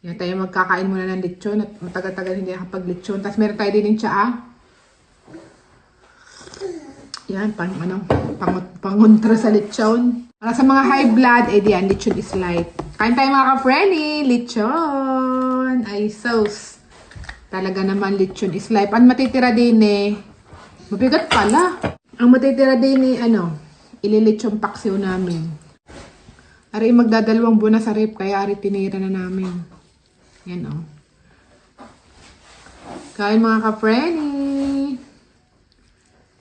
Yan tayo magkakain muna ng lechon at matagal-tagal hindi nakapag-lechon. Tapos meron tayo din yung tsaa. Yan, pangontra sa lechon. Para sa mga high blood, diyan, lechon is light. Kain tayo mga ka-frenny, lechon. Ay, sauce. Talaga naman, lechon is life. Ang matitira din mabigat pala. Ang matitira din ililechon paksiw namin. Ari magdadalawang buwan na sa rep, kaya ari tinira na namin. Yan Kain mga ka-frenny.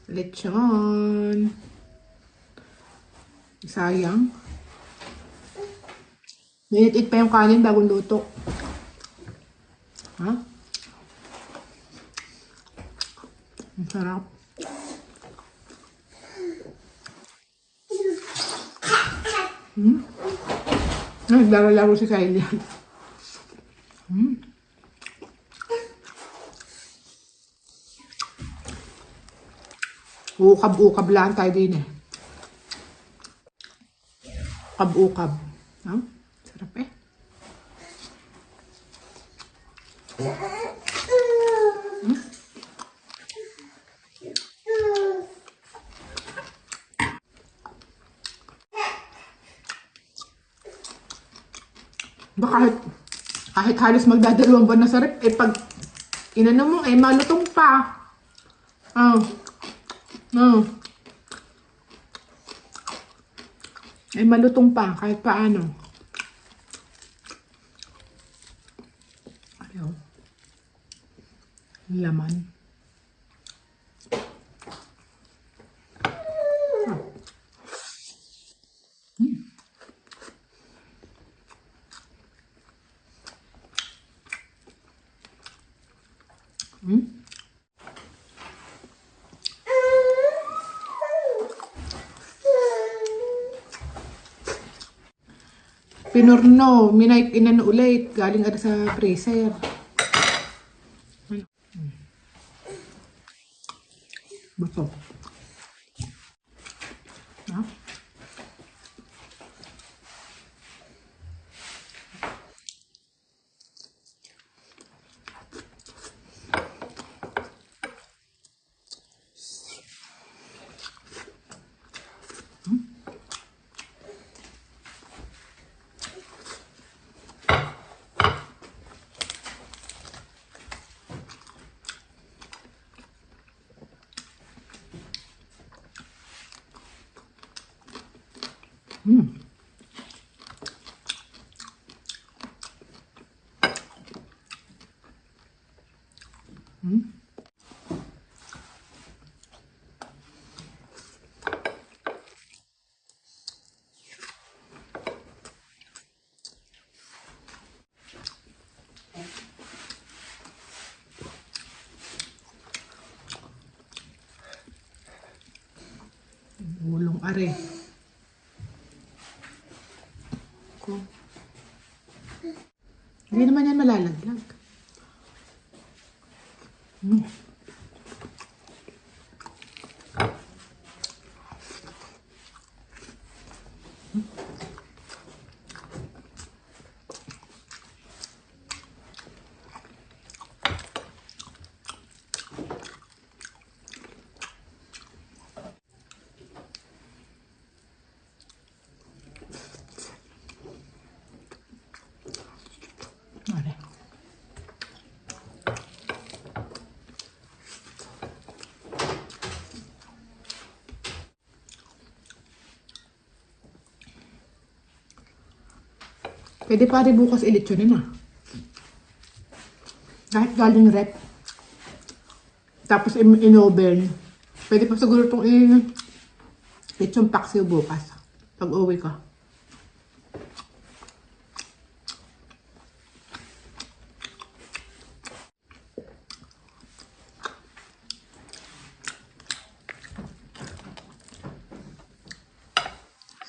Lechon. Sayang. Minit-it pa yung kanin bagong luto. Ha? Ang sarap. Naglalaro si Kylie. Ukab-ukab lang tayo din Ukab-ukab. Sarap kahit halos magdadalawang buwan na sa rep, pag inano mo, malutong pa. Malutong pa, kahit paano. Ayaw. Laman. Pinorno, inano ulit, galing sa freezer. Bato. Bulong are. Hindi naman yan malalaglag. Pwede pa rin bukas ilitsunin Kahit galing rep. Tapos in-oven. Pwede pa siguro itong lechon paksiw bukas. Pag uwi ko.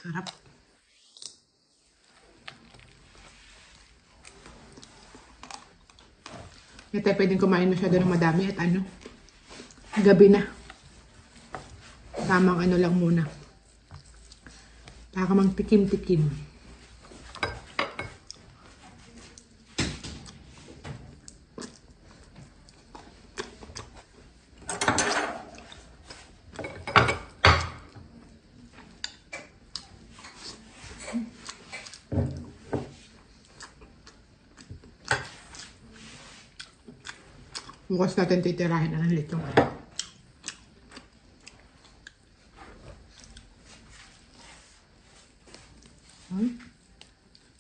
Sarap. Hindi tayo pwedeng kumain masyado ng madami at gabi na. Tamang lang muna. Tamang tikim-tikim. Bukas natin titirahin na ng lechong.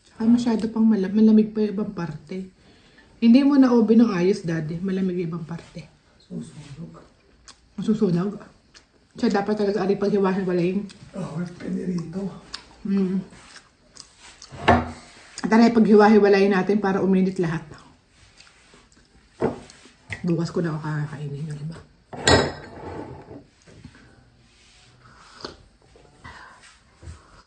Saka masyado pang malamig pa yung ibang parte. Hindi mo na oven ng ayos, daddy. Malamig yung ibang parte. Masusunog. Siya dapat talaga ari paghiwa-hiwalayin. Pwede rito. Tara, paghiwa-hiwalayin natin para uminit lahat. Bukas ko na ako kakainin yung iba.